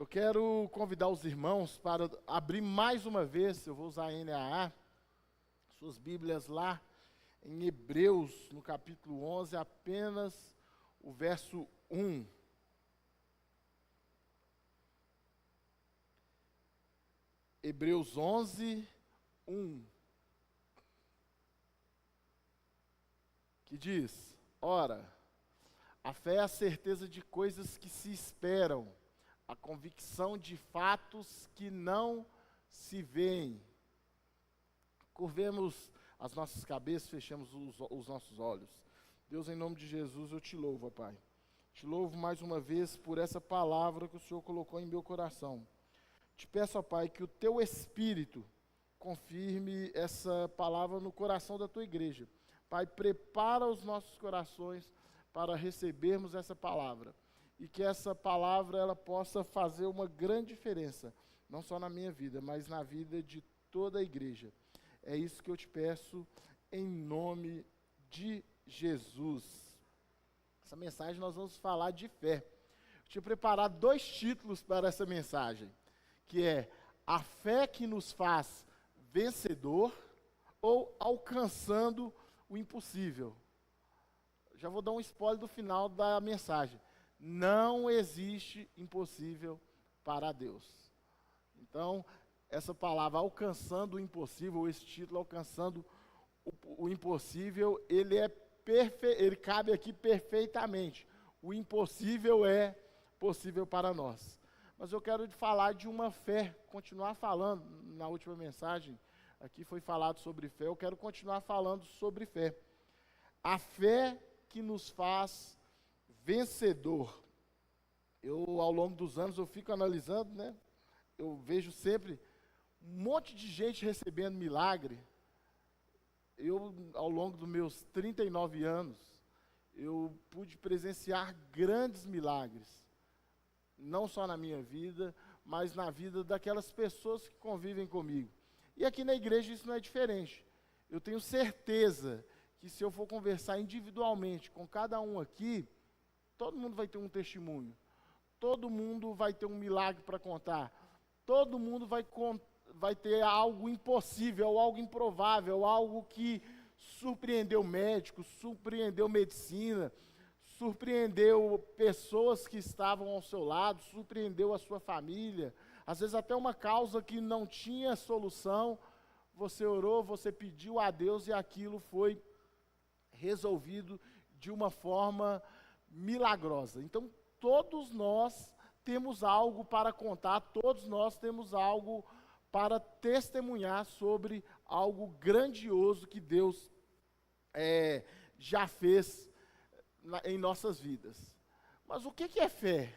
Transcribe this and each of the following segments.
Eu quero convidar os irmãos para abrir mais uma vez, eu vou usar a NAA, suas Bíblias lá em Hebreus, no capítulo 11, apenas o verso 1. Hebreus 11, 1. Que diz: Ora, a fé é a certeza de coisas que se esperam, a convicção de fatos que não se veem. Curvemos as nossas cabeças, fechemos os nossos olhos. Deus, em nome de Jesus, eu te louvo, ó Pai. Te louvo mais uma vez por essa palavra que o Senhor colocou em meu coração. Te peço, ó Pai, que o teu Espírito confirme essa palavra no coração da tua igreja. Pai, prepara os nossos corações para recebermos essa palavra. E que essa palavra ela possa fazer uma grande diferença, não só na minha vida, mas na vida de toda a igreja. É isso que eu te peço em nome de Jesus. Essa mensagem nós vamos falar de fé. Eu tinha preparado 2 títulos para essa mensagem, que é a fé que nos faz vencedor ou alcançando o impossível. Já vou dar um spoiler do final da mensagem. Não existe impossível para Deus. Então, essa palavra alcançando o impossível, esse título alcançando o impossível, ele cabe aqui perfeitamente. O impossível é possível para nós. Mas eu quero falar de uma fé, continuar falando, na última mensagem, aqui foi falado sobre fé, eu quero continuar falando sobre fé. A fé que nos faz vencedor. Eu, ao longo dos anos, eu fico analisando, né? Eu vejo sempre um monte de gente recebendo milagre. Eu, ao longo dos meus 39 anos, eu pude presenciar grandes milagres. Não só na minha vida, mas na vida daquelas pessoas que convivem comigo. E aqui na igreja isso não é diferente. Eu tenho certeza que se eu for conversar individualmente com cada um aqui, todo mundo vai ter um testemunho. Todo mundo vai ter um milagre para contar. Todo mundo vai ter algo impossível, algo improvável, algo que surpreendeu médicos, surpreendeu medicina, surpreendeu pessoas que estavam ao seu lado, surpreendeu a sua família. Às vezes até uma causa que não tinha solução, você orou, você pediu a Deus e aquilo foi resolvido de uma forma milagrosa. Então, todos nós temos algo para contar, todos nós temos algo para testemunhar sobre algo grandioso que Deus já fez em nossas vidas. Mas o que é fé?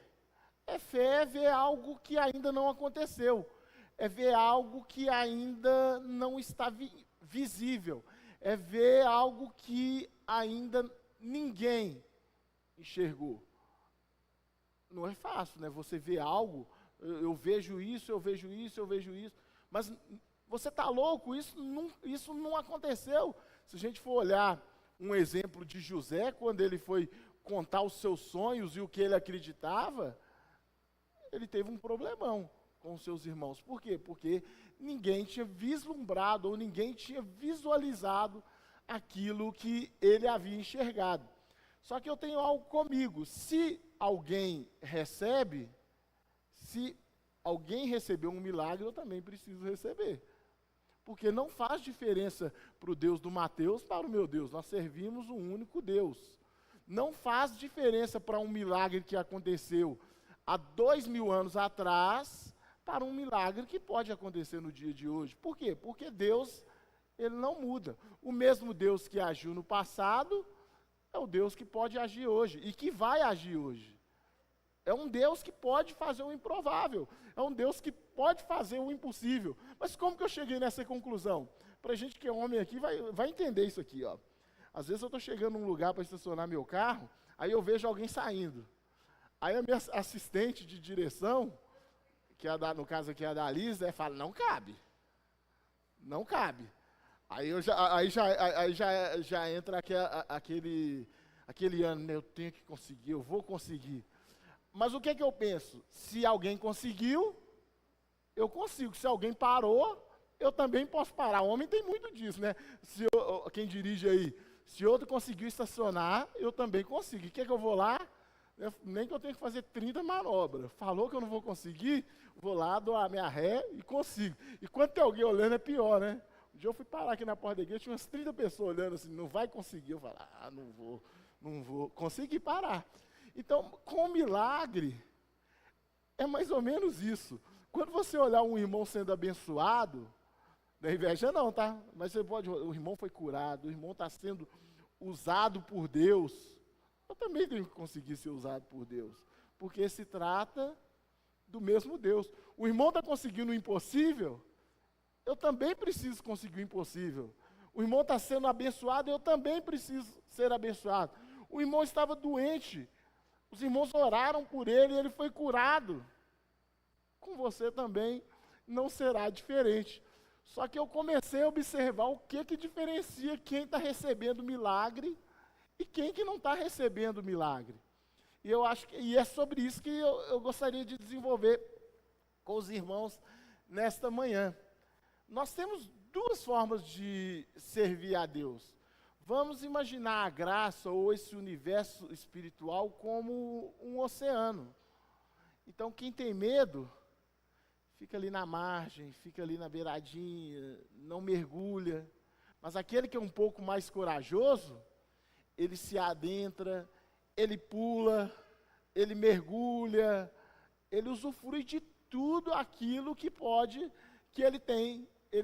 Fé é ver algo que ainda não aconteceu, é ver algo que ainda não está visível, é ver algo que ainda ninguém enxergou. Não é fácil, né? Você vê algo, eu vejo isso, eu vejo isso, eu vejo isso, mas você está louco, isso não aconteceu. Se a gente for olhar um exemplo de José, quando ele foi contar os seus sonhos e o que ele acreditava, ele teve um problemão com os seus irmãos. Por quê? Porque ninguém tinha vislumbrado ou ninguém tinha visualizado aquilo que ele havia enxergado. Só que eu tenho algo comigo. Se alguém recebeu um milagre, eu também preciso receber. Porque não faz diferença para o Deus do Mateus, para o meu Deus. Nós servimos um único Deus. Não faz diferença para um milagre que aconteceu há 2000 anos atrás, para um milagre que pode acontecer no dia de hoje. Por quê? Porque Deus, ele não muda. O mesmo Deus que agiu no passado, é o Deus que pode agir hoje e que vai agir hoje. É um Deus que pode fazer o improvável. É um Deus que pode fazer o impossível. Mas como que eu cheguei nessa conclusão? Para a gente que é homem aqui, vai entender isso aqui. Ó. Às vezes eu estou chegando num lugar para estacionar meu carro, aí eu vejo alguém saindo. Aí a minha assistente de direção, no caso aqui é a da Lisa, fala, não cabe. Não cabe. Aí já entra aquele ano, né? Eu tenho que conseguir, eu vou conseguir. Mas o que é que eu penso? Se alguém conseguiu, eu consigo. Se alguém parou, eu também posso parar. O homem tem muito disso, né? Quem dirige aí, se outro conseguiu estacionar, eu também consigo. E o que é que eu vou lá? Nem que eu tenha que fazer 30 manobras. Falou que eu não vou conseguir, vou lá, dou a minha ré e consigo. E quando tem alguém olhando é pior, né? Um dia eu fui parar aqui na porta da igreja, tinha umas 30 pessoas olhando assim, não vai conseguir. Eu falei, não vou conseguir parar. Então, com o milagre, é mais ou menos isso. Quando você olhar um irmão sendo abençoado, não é inveja não, tá? Mas você pode, o irmão foi curado, o irmão está sendo usado por Deus. Eu também tenho que conseguir ser usado por Deus, porque se trata do mesmo Deus. O irmão está conseguindo o impossível, eu também preciso conseguir o impossível. O irmão está sendo abençoado, eu também preciso ser abençoado. O irmão estava doente, os irmãos oraram por ele e ele foi curado. Com você também não será diferente. Só que eu comecei a observar o que diferencia quem está recebendo milagre e quem que não está recebendo milagre. E eu acho e é sobre isso que eu gostaria de desenvolver com os irmãos nesta manhã. Nós temos duas formas de servir a Deus. Vamos imaginar a graça ou esse universo espiritual como um oceano. Então, quem tem medo, fica ali na margem, fica ali na beiradinha, não mergulha. Mas aquele que é um pouco mais corajoso, ele se adentra, ele pula, ele mergulha, ele usufrui de tudo aquilo que ele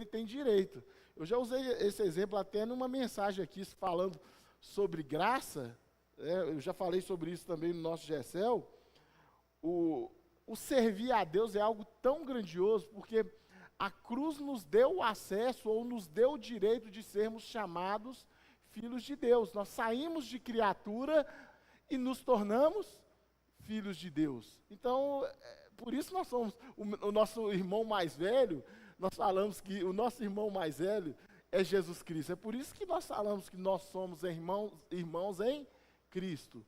tem direito. Eu já usei esse exemplo até numa mensagem aqui, falando sobre graça, eu já falei sobre isso também no nosso GECEL. O servir a Deus é algo tão grandioso, porque a cruz nos deu o acesso, ou nos deu o direito de sermos chamados filhos de Deus. Nós saímos de criatura e nos tornamos filhos de Deus. Então, por isso nós somos, o nosso irmão mais velho, nós falamos que o nosso irmão mais velho é Jesus Cristo. É por isso que nós falamos que nós somos irmãos em Cristo.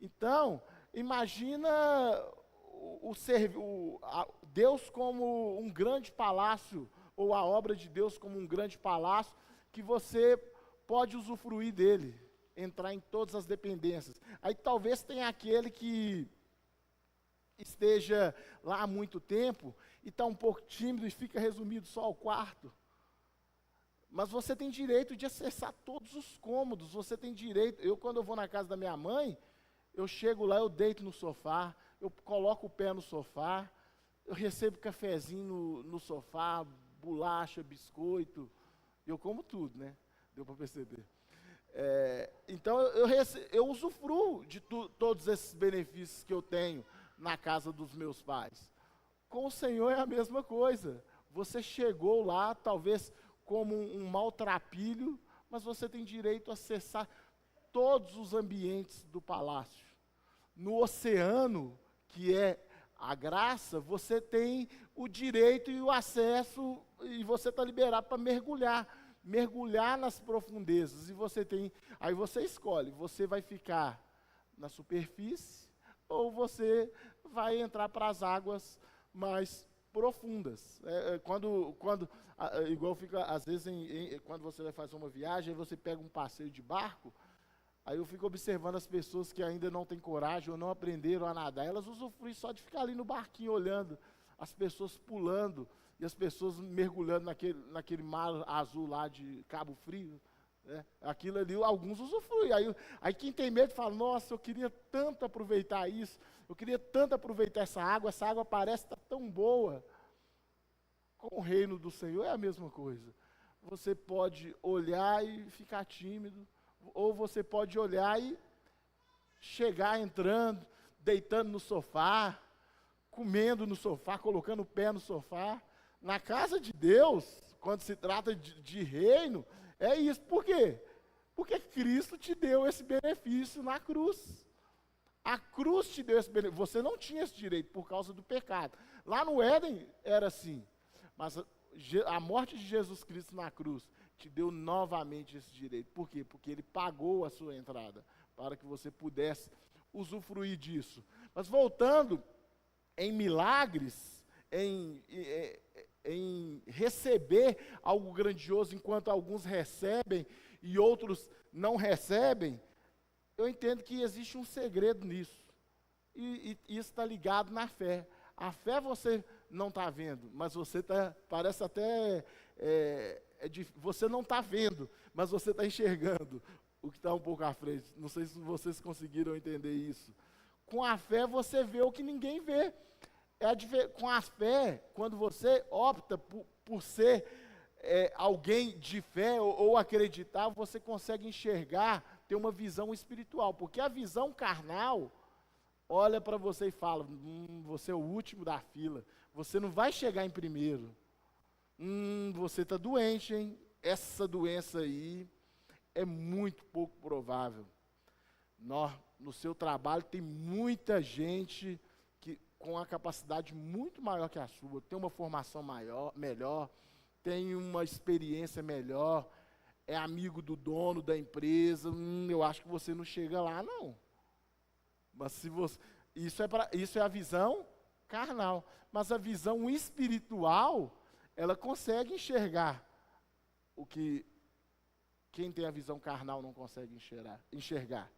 Então, imagina Deus como um grande palácio, ou a obra de Deus como um grande palácio, que você pode usufruir dele, entrar em todas as dependências. Aí talvez tenha aquele que esteja lá há muito tempo e está um pouco tímido e fica resumido só ao quarto. Mas você tem direito de acessar todos os cômodos, você tem direito. Quando eu vou na casa da minha mãe, eu chego lá, eu deito no sofá, eu coloco o pé no sofá, eu recebo cafezinho no sofá, bolacha, biscoito, eu como tudo, né? Deu para perceber. Então, eu usufruo de todos esses benefícios que eu tenho na casa dos meus pais. Com o Senhor é a mesma coisa. Você chegou lá, talvez como um maltrapilho, mas você tem direito a acessar todos os ambientes do palácio. No oceano, que é a graça, você tem o direito e o acesso, e você está liberado para mergulhar nas profundezas. Aí você escolhe, você vai ficar na superfície ou você vai entrar para as águas mais profundas. Igual fica, às vezes, quando você vai fazer uma viagem, aí você pega um passeio de barco, aí eu fico observando as pessoas que ainda não têm coragem ou não aprenderam a nadar, elas usufruem só de ficar ali no barquinho olhando as pessoas pulando e as pessoas mergulhando naquele mar azul lá de Cabo Frio, né? Aquilo ali, alguns usufruem. Aí quem tem medo fala, nossa, eu queria tanto aproveitar isso, eu queria tanto aproveitar essa água parece estar tão boa. Com o reino do Senhor é a mesma coisa. Você pode olhar e ficar tímido, ou você pode olhar e chegar entrando, deitando no sofá, comendo no sofá, colocando o pé no sofá. Na casa de Deus, quando se trata de reino, é isso. Por quê? Porque Cristo te deu esse benefício na cruz. A cruz te deu esse benefício. Você não tinha esse direito por causa do pecado. Lá no Éden era assim. Mas a morte de Jesus Cristo na cruz te deu novamente esse direito. Por quê? Porque ele pagou a sua entrada para que você pudesse usufruir disso. Mas voltando em milagres, em receber algo grandioso, enquanto alguns recebem e outros não recebem, eu entendo que existe um segredo nisso. E isso está ligado na fé. A fé você não está vendo, mas você está, parece até, você não está vendo, mas você está enxergando o que está um pouco à frente. Não sei se vocês conseguiram entender isso. Com a fé você vê o que ninguém vê. Com a fé, quando você opta por ser alguém de fé ou acreditar, você consegue enxergar, ter uma visão espiritual. Porque a visão carnal olha para você e fala, você é o último da fila, você não vai chegar em primeiro. Você está doente, hein? Essa doença aí é muito pouco provável. No seu trabalho tem muita gente com a capacidade muito maior que a sua, tem uma formação melhor, tem uma experiência melhor, é amigo do dono da empresa, eu acho que você não chega lá, não. Mas se você, isso é a visão carnal. Mas a visão espiritual, ela consegue enxergar o que quem tem a visão carnal não consegue enxergar.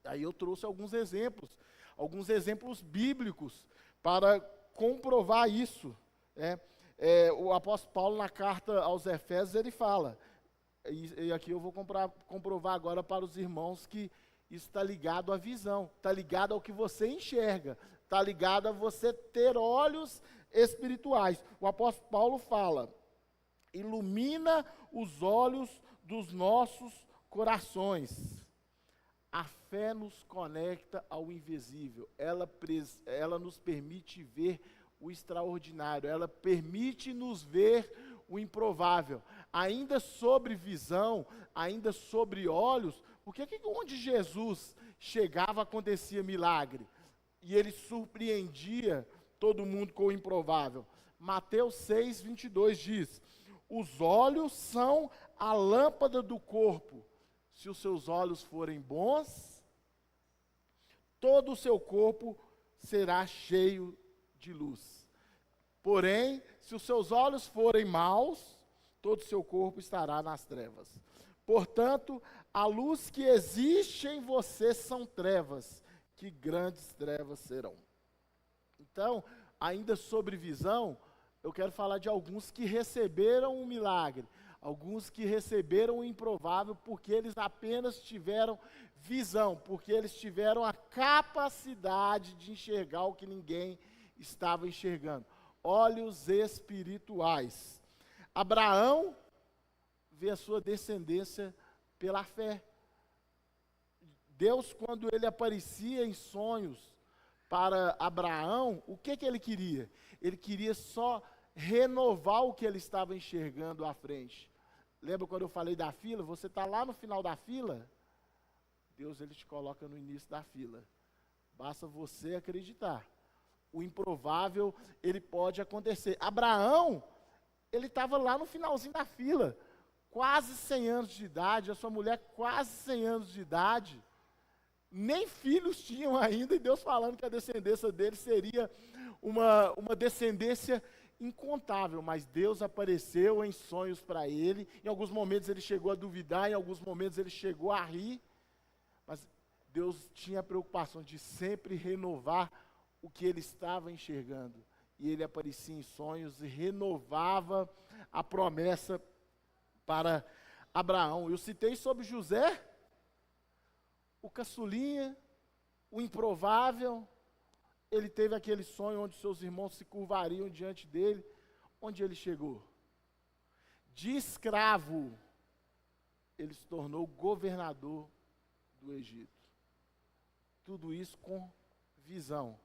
Aí eu trouxe alguns exemplos bíblicos para comprovar isso. O apóstolo Paulo, na carta aos Efésios, ele fala, e aqui eu vou comprovar agora para os irmãos que isso está ligado à visão, está ligado ao que você enxerga, está ligado a você ter olhos espirituais. O apóstolo Paulo fala, ilumina os olhos dos nossos corações. A fé nos conecta ao invisível, ela nos permite ver o extraordinário, ela permite nos ver o improvável. Ainda sobre visão, ainda sobre olhos, porque onde Jesus chegava acontecia milagre, e ele surpreendia todo mundo com o improvável. Mateus 6, 22 diz, os olhos são a lâmpada do corpo. Se os seus olhos forem bons, todo o seu corpo será cheio de luz. Porém, se os seus olhos forem maus, todo o seu corpo estará nas trevas. Portanto, a luz que existe em você são trevas, que grandes trevas serão. Então, ainda sobre visão, eu quero falar de alguns que receberam um milagre, alguns que receberam o improvável porque eles apenas tiveram visão, porque eles tiveram a capacidade de enxergar o que ninguém estava enxergando. Olhos espirituais. Abraão vê a sua descendência pela fé. Deus, quando ele aparecia em sonhos para Abraão, o que ele queria? Ele queria só renovar o que ele estava enxergando à frente. Lembra quando eu falei da fila? Você está lá no final da fila, Deus ele te coloca no início da fila. Basta você acreditar. O improvável, ele pode acontecer. Abraão, ele estava lá no finalzinho da fila, quase 100 anos de idade, a sua mulher quase 100 anos de idade, nem filhos tinham ainda, e Deus falando que a descendência dele seria uma descendência incontável, mas Deus apareceu em sonhos para ele, em alguns momentos ele chegou a duvidar, em alguns momentos ele chegou a rir, mas Deus tinha a preocupação de sempre renovar o que ele estava enxergando, e ele aparecia em sonhos e renovava a promessa para Abraão. Eu citei sobre José, o caçulinha, o improvável. Ele teve aquele sonho onde seus irmãos se curvariam diante dele. Onde ele chegou? De escravo, ele se tornou governador do Egito. Tudo isso com visão.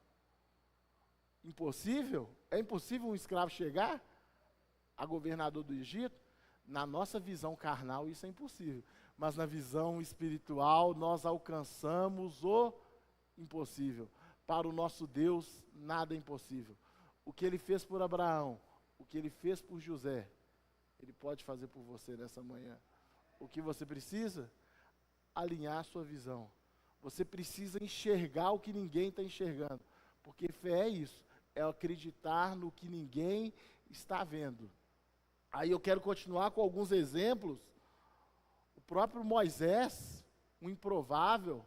Impossível? É impossível um escravo chegar a governador do Egito? Na nossa visão carnal isso é impossível. Mas na visão espiritual nós alcançamos o impossível. Para o nosso Deus, nada é impossível. O que ele fez por Abraão, o que ele fez por José, ele pode fazer por você nessa manhã. O que você precisa? Alinhar a sua visão. Você precisa enxergar o que ninguém está enxergando. Porque fé é isso, é acreditar no que ninguém está vendo. Aí eu quero continuar com alguns exemplos. O próprio Moisés, um improvável,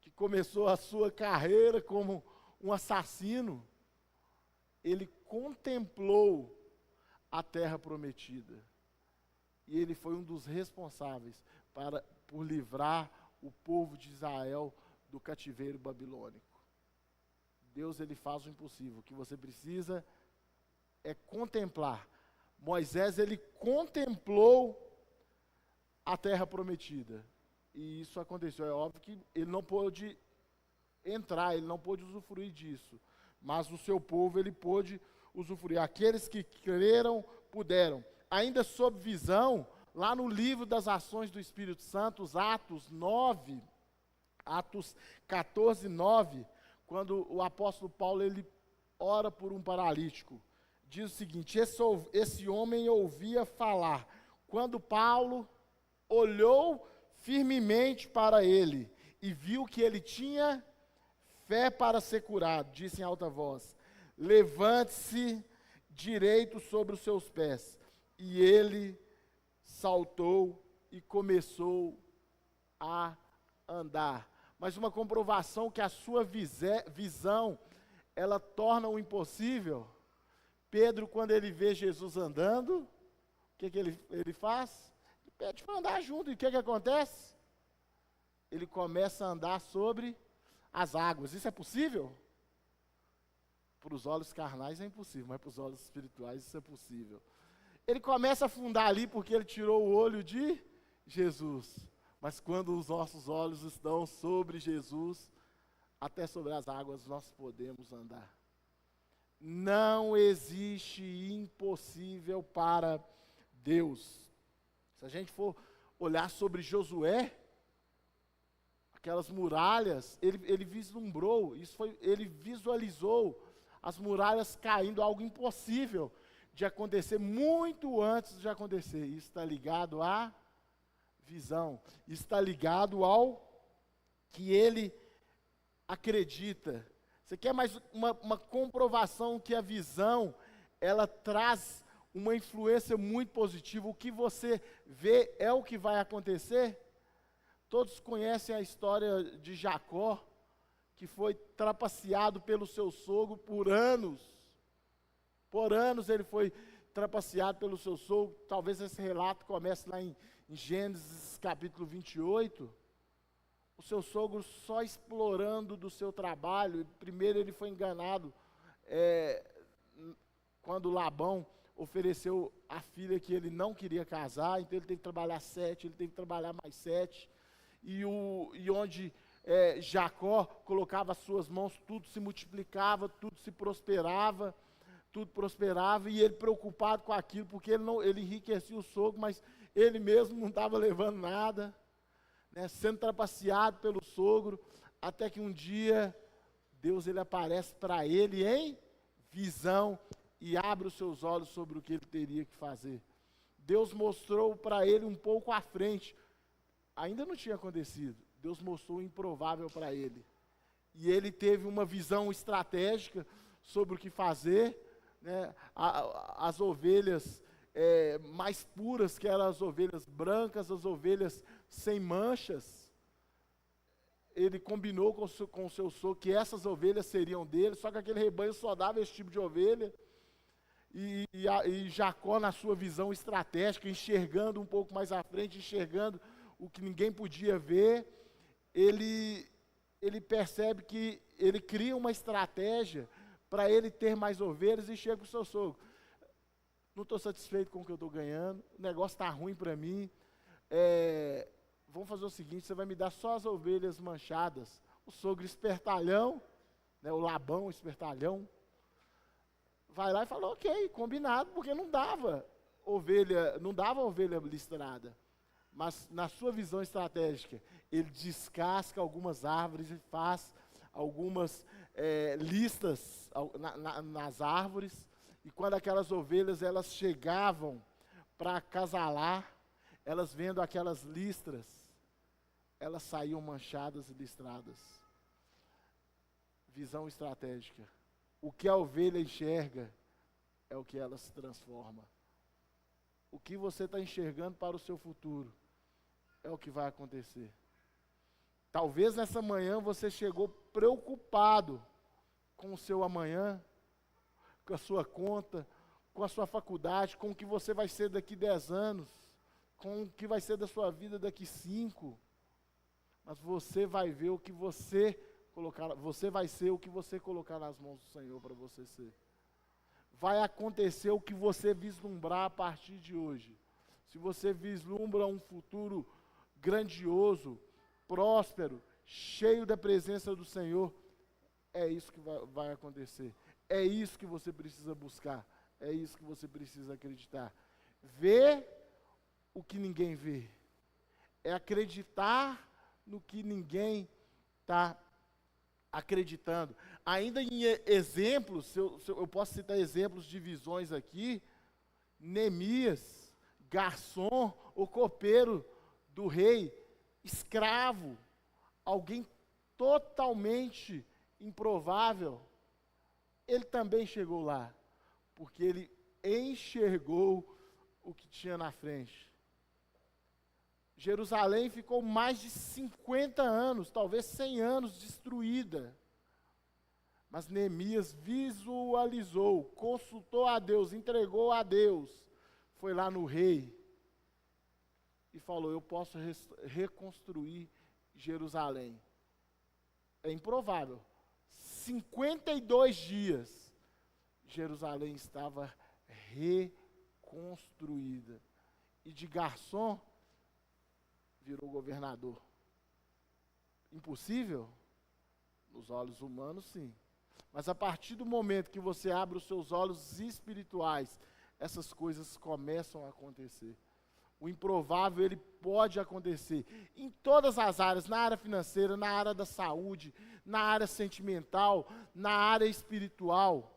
que começou a sua carreira como um assassino, ele contemplou a terra prometida. E ele foi um dos responsáveis por livrar o povo de Israel do cativeiro babilônico. Deus, ele faz o impossível. O que você precisa é contemplar. Moisés, ele contemplou a terra prometida. E isso aconteceu. É óbvio que ele não pôde entrar, ele não pôde usufruir disso. Mas o seu povo, ele pôde usufruir. Aqueles que creram, puderam. Ainda sob visão, lá no livro das ações do Espírito Santo, os Atos 9, Atos 14, 9, quando o apóstolo Paulo, ele ora por um paralítico, diz o seguinte: esse homem ouvia falar. Quando Paulo olhou firmemente para ele e viu que ele tinha fé para ser curado, disse em alta voz: levante-se direito sobre os seus pés. E ele saltou e começou a andar. Mas uma comprovação que a sua visão, ela torna o impossível. Pedro, quando ele vê Jesus andando, o que ele faz? Ele pede para andar junto. E o que acontece? Ele começa a andar sobre as águas. Isso é possível? Para os olhos carnais é impossível, mas para os olhos espirituais isso é possível. Ele começa a afundar ali porque ele tirou o olho de Jesus. Mas quando os nossos olhos estão sobre Jesus, até sobre as águas nós podemos andar. Não existe impossível para Deus. Se a gente for olhar sobre Josué, aquelas muralhas, ele vislumbrou, ele visualizou as muralhas caindo, algo impossível de acontecer muito antes de acontecer. Isso está ligado à visão. Isso está ligado ao que ele acredita. Você quer mais uma comprovação que a visão, ela traz uma influência muito positiva. O que você vê é o que vai acontecer. Todos conhecem a história de Jacó, que foi trapaceado pelo seu sogro por anos. Por anos ele foi trapaceado pelo seu sogro. Talvez esse relato comece lá em Gênesis capítulo 28. O seu sogro só explorando do seu trabalho. Primeiro ele foi enganado quando Labão ofereceu a filha que ele não queria casar. Então ele teve que trabalhar 7, ele teve que trabalhar mais 7. E onde Jacó colocava as suas mãos, tudo se multiplicava, tudo se prosperava. Tudo prosperava, e ele preocupado com aquilo, porque ele enriquecia o sogro, mas ele mesmo não estava levando nada, né, sendo trapaceado pelo sogro, até que um dia, Deus ele aparece para ele em visão, e abre os seus olhos sobre o que ele teria que fazer. Deus mostrou para ele um pouco à frente, ainda não tinha acontecido, Deus mostrou o improvável para ele, e ele teve uma visão estratégica sobre o que fazer, né, as ovelhas mais puras, que eram as ovelhas brancas, as ovelhas sem manchas, ele combinou com o seu sogro que essas ovelhas seriam dele, só que aquele rebanho só dava esse tipo de ovelha, e Jacó, na sua visão estratégica, enxergando um pouco mais à frente, enxergando o que ninguém podia ver, ele percebe que ele cria uma estratégia para ele ter mais ovelhas, e chega para o seu sogro: não estou satisfeito com o que eu estou ganhando, o negócio está ruim para mim, vamos fazer o seguinte, você vai me dar só as ovelhas manchadas. O sogro espertalhão, né, o Labão espertalhão, vai lá e fala: ok, combinado, porque não dava ovelha listrada. Mas na sua visão estratégica, ele descasca algumas árvores e faz algumas listas nas árvores, e quando aquelas ovelhas elas chegavam para acasalar, elas vendo aquelas listras, elas saíam manchadas e listradas. Visão estratégica. O que a ovelha enxerga é o que ela se transforma. O que você está enxergando para o seu futuro é o que vai acontecer. Talvez nessa manhã você chegou preocupado com o seu amanhã, com a sua conta, com a sua faculdade, com o que você vai ser daqui 10 anos, com o que vai ser da sua vida daqui 5. Mas você vai ver o que você colocar, você vai ser o que você colocar nas mãos do Senhor para você ser. Vai acontecer o que você vislumbrar a partir de hoje. Se você vislumbra um futuro grandioso, próspero, cheio da presença do Senhor, é isso que vai acontecer. É isso que você precisa buscar. É isso que você precisa acreditar. Ver o que ninguém vê. É acreditar no que ninguém está acreditando. Ainda em exemplos, eu posso citar exemplos de visões aqui. Neemias, garçom, o copeiro do rei, escravo, alguém totalmente improvável, ele também chegou lá, porque ele enxergou o que tinha na frente. Jerusalém ficou mais de 50 anos, talvez 100 anos, destruída. Mas Neemias visualizou, consultou a Deus, entregou a Deus, foi lá no rei e falou: eu posso reconstruir Jerusalém. É improvável. 52 dias, Jerusalém estava reconstruída. E de garçom, virou governador. Impossível? Nos olhos humanos, sim. Mas a partir do momento que você abre os seus olhos espirituais, essas coisas começam a acontecer. O improvável, ele pode acontecer em todas as áreas, na área financeira, na área da saúde, na área sentimental, na área espiritual.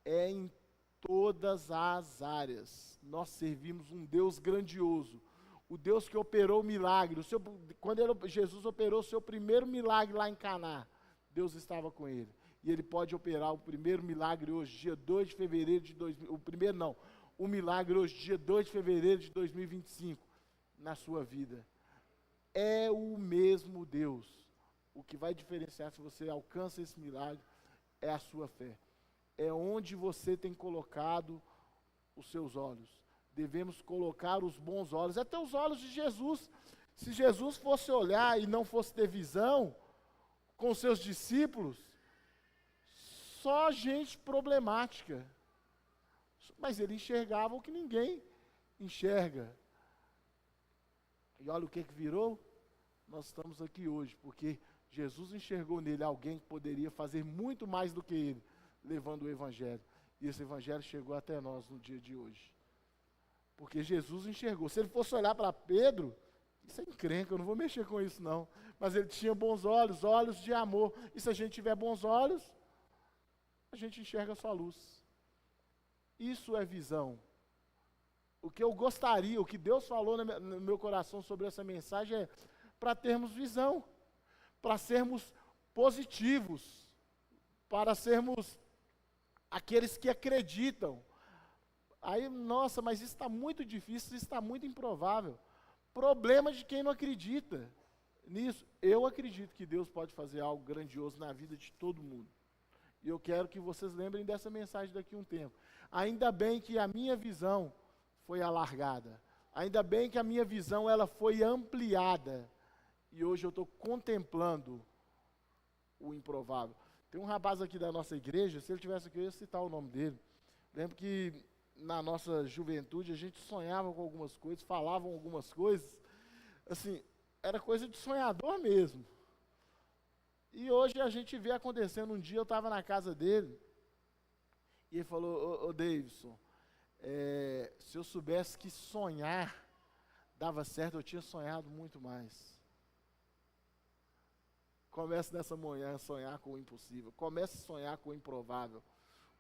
É em todas as áreas. Nós servimos um Deus grandioso. O Deus que operou o milagre. Quando Jesus operou o seu primeiro milagre lá em Caná, Deus estava com ele. E ele pode operar o primeiro milagre hoje, dia 2 de fevereiro de 2000. O milagre hoje, dia 2 de fevereiro de 2025, na sua vida. É o mesmo Deus. O que vai diferenciar se você alcança esse milagre é a sua fé. É onde você tem colocado os seus olhos. Devemos colocar os bons olhos, até os olhos de Jesus. Se Jesus fosse olhar e não fosse ter visão com os seus discípulos, só gente problemática. Mas ele enxergava o que ninguém enxerga. E olha o que virou. Nós estamos aqui hoje, porque Jesus enxergou nele alguém que poderia fazer muito mais do que ele, levando o Evangelho. E esse Evangelho chegou até nós no dia de hoje. Porque Jesus enxergou. Se ele fosse olhar para Pedro, isso é encrenca, eu não vou mexer com isso não. Mas ele tinha bons olhos, olhos de amor. E se a gente tiver bons olhos, a gente enxerga a sua luz. Isso é visão. O que eu gostaria, o que Deus falou no meu coração sobre essa mensagem é para termos visão, para sermos positivos, para sermos aqueles que acreditam. Aí, nossa, mas isso está muito difícil, isso está muito improvável. Problema de quem não acredita nisso. Eu acredito que Deus pode fazer algo grandioso na vida de todo mundo. E eu quero que vocês lembrem dessa mensagem daqui a um tempo. Ainda bem que a minha visão foi alargada. Ainda bem que a minha visão ela foi ampliada. E hoje eu estou contemplando o improvável. Tem um rapaz aqui da nossa igreja, se ele tivesse aqui, eu ia citar o nome dele. Lembro que na nossa juventude a gente sonhava com algumas coisas, falavam algumas coisas, assim, era coisa de sonhador mesmo. E hoje a gente vê acontecendo. Um dia eu estava na casa dele, e ele falou: ô Davidson, se eu soubesse que sonhar dava certo, eu tinha sonhado muito mais. Comece nessa manhã a sonhar com o impossível, comece a sonhar com o improvável,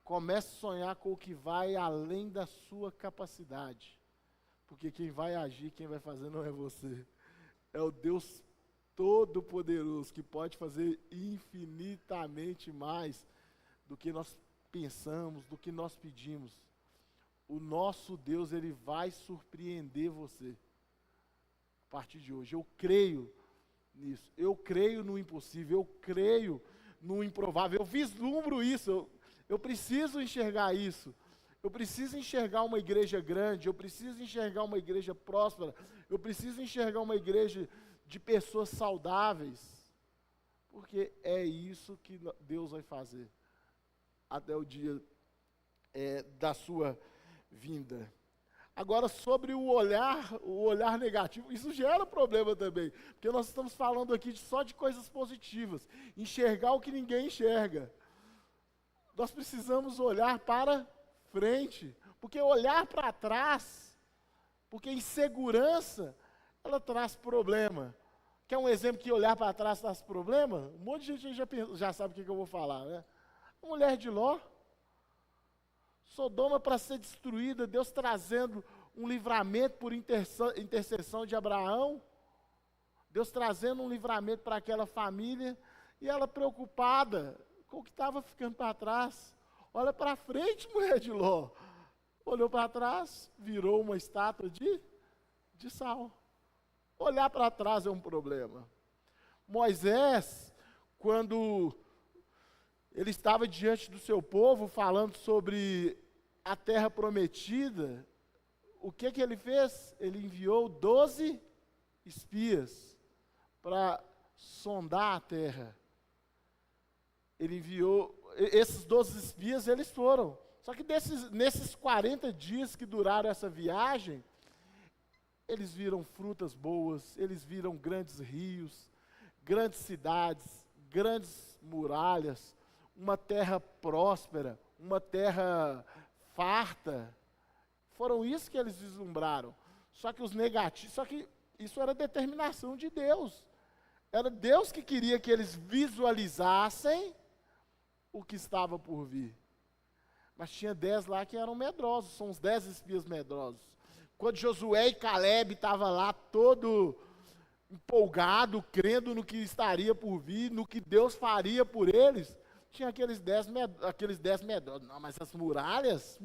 comece a sonhar com o que vai além da sua capacidade, porque quem vai agir, quem vai fazer não é você, é o Deus Todo-Poderoso, que pode fazer infinitamente mais do que nós pensamos, do que nós pedimos. O nosso Deus, Ele vai surpreender você a partir de hoje. Eu creio nisso. Eu creio no impossível. Eu creio no improvável. Eu vislumbro isso. Eu preciso enxergar isso. Eu preciso enxergar uma igreja grande. Eu preciso enxergar uma igreja próspera. Eu preciso enxergar uma igreja de pessoas saudáveis. Porque é isso que Deus vai fazer até o dia da sua vinda. Agora, sobre o olhar negativo, isso gera problema também, porque nós estamos falando aqui só de coisas positivas, enxergar o que ninguém enxerga. Nós precisamos olhar para frente, porque olhar para trás, porque insegurança, ela traz problema. Quer um exemplo que olhar para trás traz problema? Um monte de gente já sabe o que eu vou falar, né? A mulher de Ló, Sodoma para ser destruída, Deus trazendo um livramento por intercessão de Abraão, Deus trazendo um livramento para aquela família, e ela preocupada com o que estava ficando para trás. Olha para frente, mulher de Ló. Olhou para trás, virou uma estátua de sal. Olhar para trás é um problema. Moisés, quando ele estava diante do seu povo, falando sobre a terra prometida, o que ele fez? Ele enviou 12 espias para sondar a terra. Ele enviou, esses 12 espias, eles foram. Só que nesses 40 dias que duraram essa viagem, eles viram frutas boas, eles viram grandes rios, grandes cidades, grandes muralhas, uma terra próspera, uma terra farta. Foram isso que eles vislumbraram. Só que isso era determinação de Deus. Era Deus que queria que eles visualizassem o que estava por vir. Mas tinha 10 lá que eram medrosos, são os 10 espias medrosos. Quando Josué e Caleb estavam lá todo empolgado, crendo no que estaria por vir, no que Deus faria por eles, tinha aqueles 10 medrosos. Não, mas as muralhas,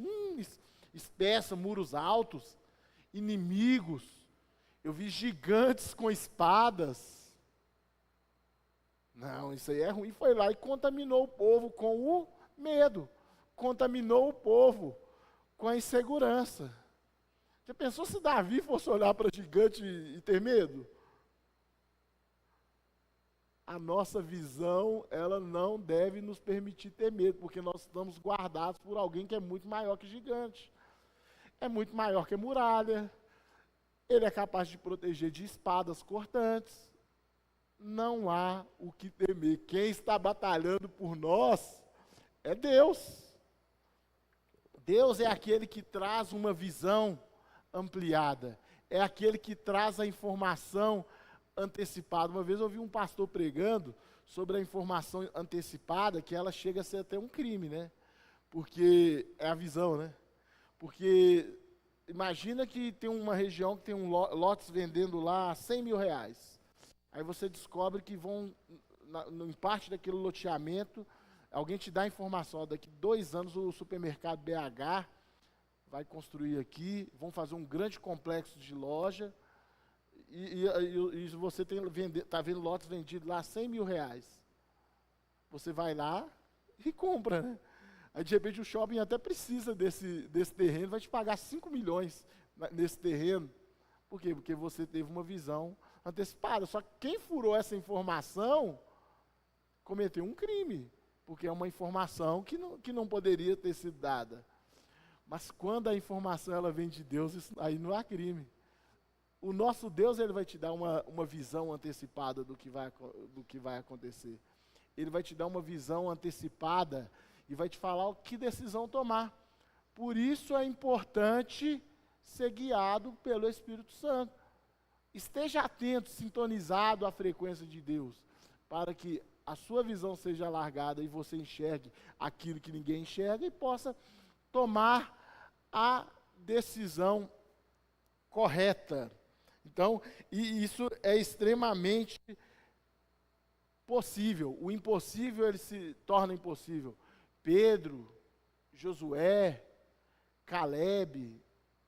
espessas, muros altos, inimigos. Eu vi gigantes com espadas. Não, isso aí é ruim. Foi lá e contaminou o povo com o medo. Contaminou o povo com a insegurança. Você pensou se Davi fosse olhar para gigante e ter medo? A nossa visão, ela não deve nos permitir ter medo, porque nós estamos guardados por alguém que é muito maior que gigante. É muito maior que muralha. Ele é capaz de proteger de espadas cortantes. Não há o que temer. Quem está batalhando por nós é Deus. Deus é aquele que traz uma visão ampliada. É aquele que traz a informação antecipada. Uma vez eu ouvi um pastor pregando sobre a informação antecipada, que ela chega a ser até um crime, né? Porque é a visão, né? Porque imagina que tem uma região que tem lotes vendendo lá R$100 mil. Aí você descobre que em parte daquele loteamento, alguém te dá a informação, ó, daqui 2 anos o supermercado BH vai construir aqui, vão fazer um grande complexo de loja, e você está vendo lotes vendidos lá R$100 mil. Você vai lá e compra, né? Aí de repente o shopping até precisa desse terreno, vai te pagar 5 milhões nesse terreno. Por quê? Porque você teve uma visão antecipada. Só que quem furou essa informação cometeu um crime, porque é uma informação que não poderia ter sido dada. Mas quando a informação ela vem de Deus, isso aí não há crime. O nosso Deus, ele vai te dar uma visão antecipada do que vai acontecer. Ele vai te dar uma visão antecipada e vai te falar que decisão tomar. Por isso é importante ser guiado pelo Espírito Santo. Esteja atento, sintonizado à frequência de Deus, para que a sua visão seja alargada e você enxergue aquilo que ninguém enxerga e possa tomar a decisão correta. Então, e isso é extremamente possível. O impossível, ele se torna impossível. Pedro, Josué, Caleb,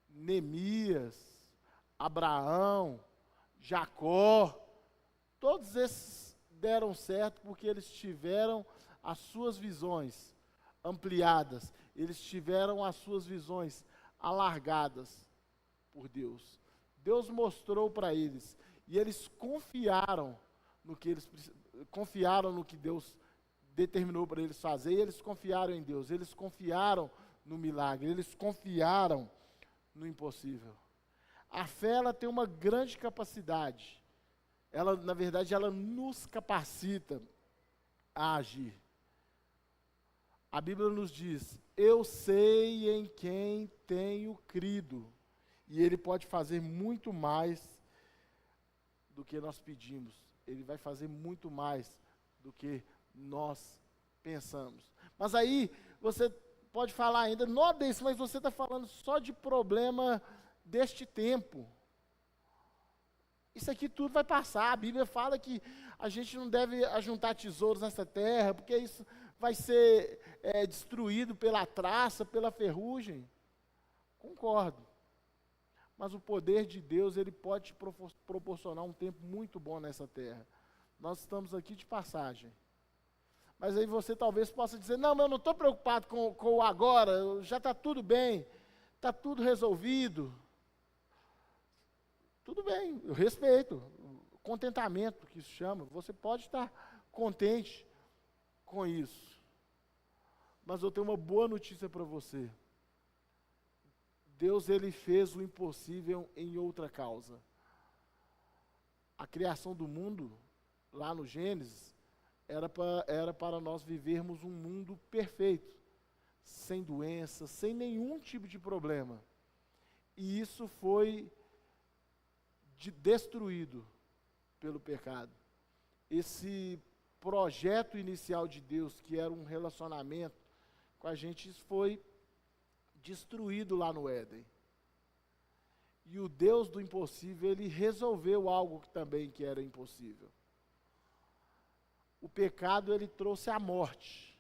Neemias, Abraão, Jacó, todos esses deram certo porque eles tiveram as suas visões ampliadas, eles tiveram as suas visões alargadas por Deus. Deus mostrou para eles e eles confiaram no que Deus determinou para eles fazer, e eles confiaram em Deus, eles confiaram no milagre, eles confiaram no impossível. A fé, ela tem uma grande capacidade. Ela, na verdade, ela nos capacita a agir. A Bíblia nos diz: eu sei em quem tenho crido, e Ele pode fazer muito mais do que nós pedimos. Ele vai fazer muito mais do que nós pensamos. Mas aí, você pode falar ainda, não desse, mas você está falando só de problema deste tempo. Isso aqui tudo vai passar. A Bíblia fala que a gente não deve ajuntar tesouros nessa terra, porque isso vai ser destruído pela traça, pela ferrugem. Concordo. Mas o poder de Deus, ele pode te proporcionar um tempo muito bom nessa terra. Nós estamos aqui de passagem. Mas aí você talvez possa dizer: não, mas eu não estou preocupado com o agora, já está tudo bem, está tudo resolvido. Tudo bem, eu respeito. Contentamento, que isso chama. Você pode estar contente com isso. Mas eu tenho uma boa notícia para você. Deus, ele fez o impossível em outra causa. A criação do mundo, lá no Gênesis, era para nós vivermos um mundo perfeito, sem doença, sem nenhum tipo de problema. E isso foi destruído pelo pecado. Esse projeto inicial de Deus, que era um relacionamento com a gente, isso foi destruído lá no Éden. E o Deus do impossível, ele resolveu algo que era impossível. O pecado, ele trouxe a morte.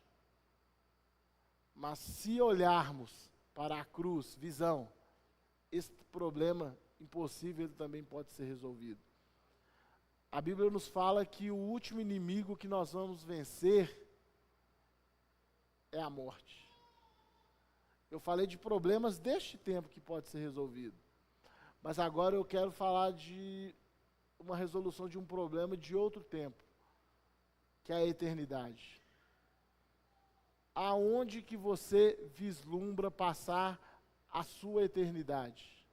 Mas se olharmos para a cruz, visão, esse problema impossível, ele também pode ser resolvido. A Bíblia nos fala que o último inimigo que nós vamos vencer é a morte. Eu falei de problemas deste tempo que pode ser resolvido. Mas agora eu quero falar de uma resolução de um problema de outro tempo, que é a eternidade. Aonde que você vislumbra passar a sua eternidade?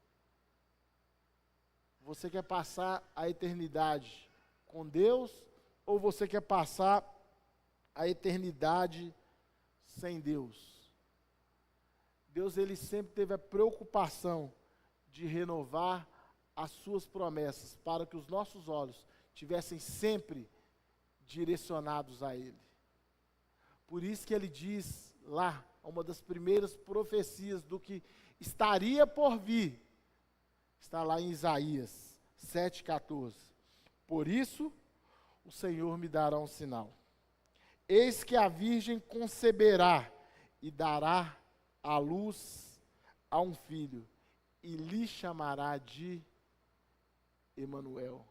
Você quer passar a eternidade com Deus, ou você quer passar a eternidade sem Deus? Deus, ele sempre teve a preocupação de renovar as suas promessas, para que os nossos olhos tivessem sempre direcionados a Ele. Por isso que ele diz lá, uma das primeiras profecias do que estaria por vir, está lá em Isaías 7,14. Por isso, o Senhor me dará um sinal. Eis que a virgem conceberá e dará à luz a um filho, e lhe chamará de Emanuel.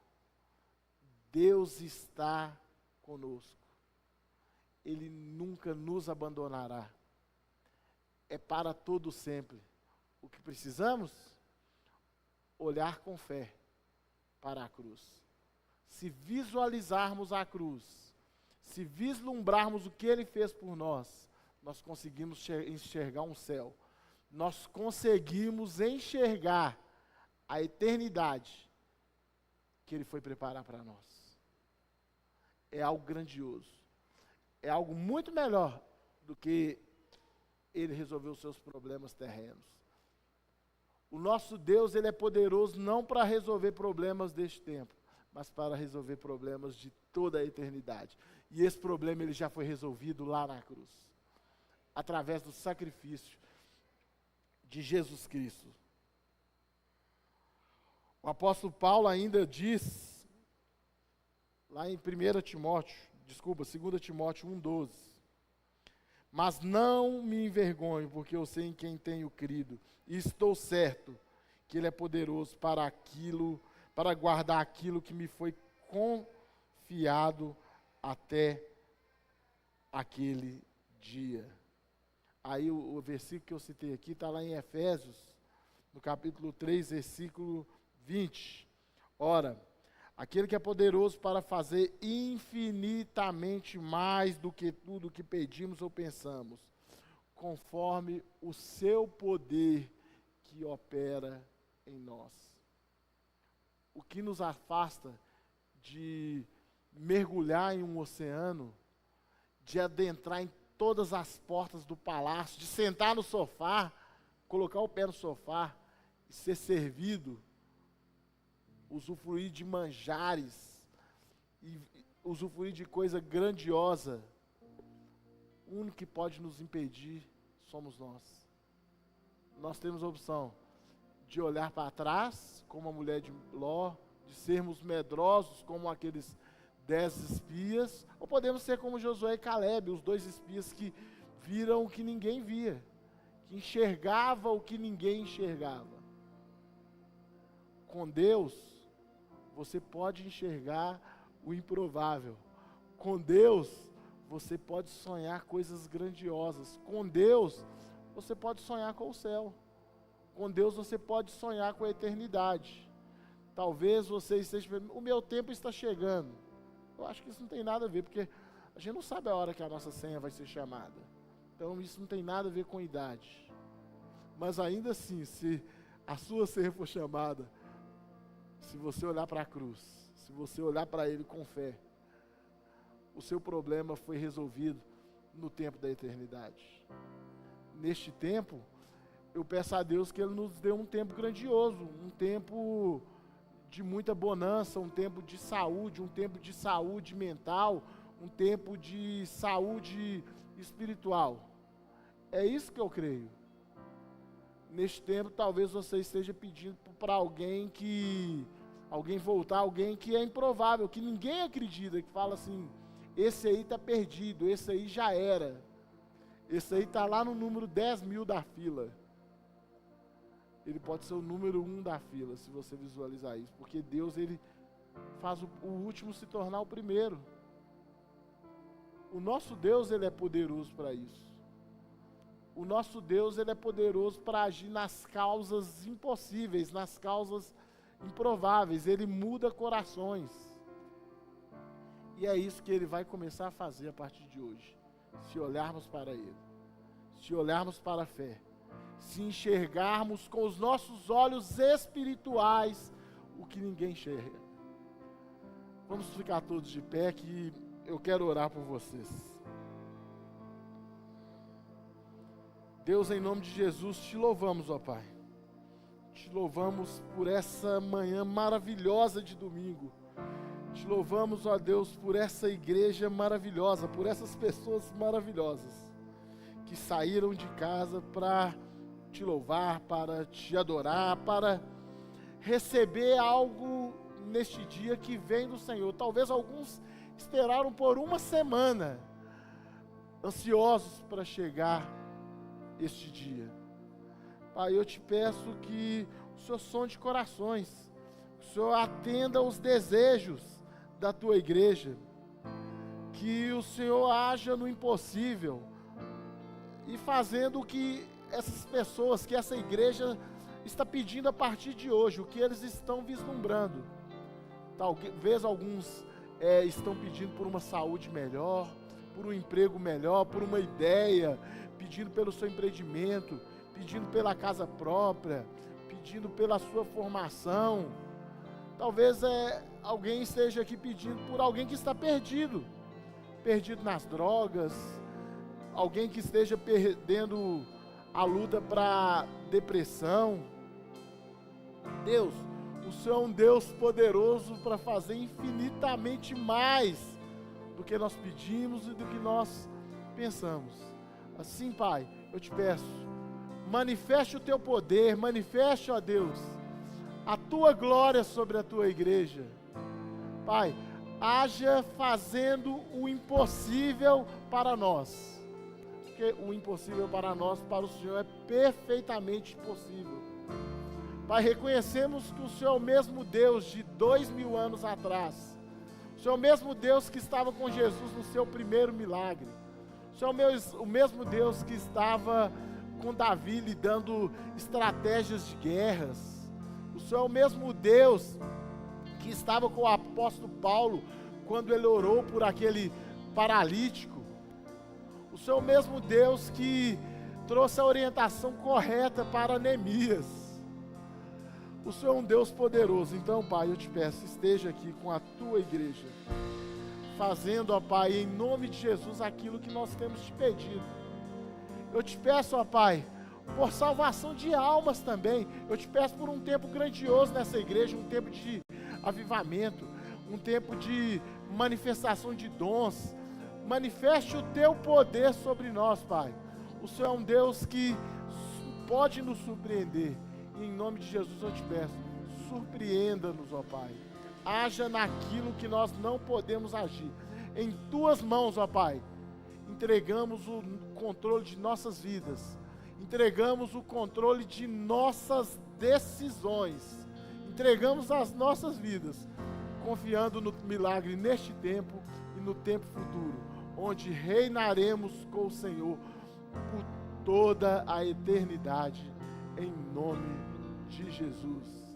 Deus está conosco. Ele nunca nos abandonará. É para todo sempre. O que precisamos? Olhar com fé para a cruz. Se visualizarmos a cruz, se vislumbrarmos o que Ele fez por nós, nós conseguimos enxergar um céu. Nós conseguimos enxergar a eternidade que Ele foi preparar para nós. É algo grandioso. É algo muito melhor do que Ele resolver os seus problemas terrenos. O nosso Deus, Ele é poderoso não para resolver problemas deste tempo, mas para resolver problemas de toda a eternidade. E esse problema, ele já foi resolvido lá na cruz, através do sacrifício de Jesus Cristo. O apóstolo Paulo ainda diz, lá em 1 Timóteo 2 Timóteo 1,12. Mas não me envergonho, porque eu sei em quem tenho crido, e estou certo que Ele é poderoso para guardar aquilo que me foi confiado até aquele dia. Aí o versículo que eu citei aqui está lá em Efésios, no capítulo 3, versículo 20. Ora, aquele que é poderoso para fazer infinitamente mais do que tudo que pedimos ou pensamos, conforme o seu poder que opera em nós. O que nos afasta de mergulhar em um oceano, de adentrar em todas as portas do palácio, de sentar no sofá, colocar o pé no sofá e ser servido, usufruir de manjares, e usufruir de coisa grandiosa. O único que pode nos impedir somos nós. Nós temos a opção de olhar para trás, como a mulher de Ló, de sermos medrosos, como aqueles 10 espias, ou podemos ser como Josué e Caleb, os 2 espias que viram o que ninguém via, que enxergava o que ninguém enxergava. Com Deus, você pode enxergar o improvável. Com Deus, você pode sonhar coisas grandiosas. Com Deus, você pode sonhar com o céu. Com Deus, você pode sonhar com a eternidade. Talvez você esteja pensando, o meu tempo está chegando. Eu acho que isso não tem nada a ver, porque a gente não sabe a hora que a nossa senha vai ser chamada. Então, isso não tem nada a ver com idade. Mas ainda assim, se a sua senha for chamada, se você olhar para a cruz, se você olhar para Ele com fé, o seu problema foi resolvido no tempo da eternidade. Neste tempo, eu peço a Deus que Ele nos dê um tempo grandioso, um tempo de muita bonança, um tempo de saúde mental, um tempo de saúde espiritual. É isso que eu creio. Neste tempo, talvez você esteja pedindo para alguém voltar, alguém que é improvável, que ninguém acredita, que fala assim, esse aí está perdido, esse aí já era, esse aí está lá no número 10.000 da fila. Ele pode ser o número 1 da fila, se você visualizar isso, porque Deus, Ele faz o último se tornar o primeiro. O nosso Deus, Ele é poderoso para isso. O nosso Deus, Ele é poderoso para agir nas causas impossíveis, nas causas improváveis. Ele muda corações. E é isso que Ele vai começar a fazer a partir de hoje. Se olharmos para Ele, se olharmos para a fé, se enxergarmos com os nossos olhos espirituais o que ninguém enxerga. Vamos ficar todos de pé, que eu quero orar por vocês. Deus, em nome de Jesus, te louvamos, ó Pai. Te louvamos por essa manhã maravilhosa de domingo. Te louvamos, ó Deus, por essa igreja maravilhosa, por essas pessoas maravilhosas que saíram de casa para te louvar, para te adorar, para receber algo neste dia que vem do Senhor. Talvez alguns esperaram por uma semana, ansiosos para chegar este dia. Pai, eu te peço que o Senhor sonde corações, que o Senhor atenda aos desejos da tua igreja, que o Senhor haja no impossível, e fazendo o que essas pessoas, que essa igreja está pedindo a partir de hoje, o que eles estão vislumbrando. Talvez alguns estão pedindo por uma saúde melhor, por um emprego melhor, por uma ideia, pedindo pelo seu empreendimento, pedindo pela casa própria, pedindo pela sua formação. Talvez alguém esteja aqui pedindo por alguém que está perdido nas drogas, alguém que esteja perdendo a luta para depressão. Deus, o Senhor é um Deus poderoso para fazer infinitamente mais do que nós pedimos e do que nós pensamos. Assim, Pai, eu te peço, manifeste o teu poder, manifeste, ó Deus, a tua glória sobre a tua igreja. Pai, haja fazendo o impossível para nós. Porque o impossível para nós, para o Senhor, é perfeitamente possível. Pai, reconhecemos que o Senhor é o mesmo Deus de 2000 anos atrás. O Senhor é o mesmo Deus que estava com Jesus no seu primeiro milagre. O Senhor é o mesmo Deus que estava com Davi lidando estratégias de guerras. O Senhor é o mesmo Deus que estava com o apóstolo Paulo quando ele orou por aquele paralítico. O Senhor é o mesmo Deus que trouxe a orientação correta para Neemias. O Senhor é um Deus poderoso. Então, Pai, eu te peço, esteja aqui com a tua igreja, fazendo, ó Pai, em nome de Jesus, aquilo que nós temos te pedido. Eu te peço, ó Pai, por salvação de almas também. Eu te peço por um tempo grandioso nessa igreja, um tempo de avivamento, um tempo de manifestação de dons. Manifeste o teu poder sobre nós, Pai. O Senhor é um Deus que pode nos surpreender. E em nome de Jesus eu te peço, surpreenda-nos, ó Pai. Haja naquilo que nós não podemos agir. Em tuas mãos, ó Pai, entregamos o controle de nossas vidas. Entregamos o controle de nossas decisões. Entregamos as nossas vidas, confiando no milagre neste tempo e no tempo futuro, onde reinaremos com o Senhor por toda a eternidade, em nome de Jesus.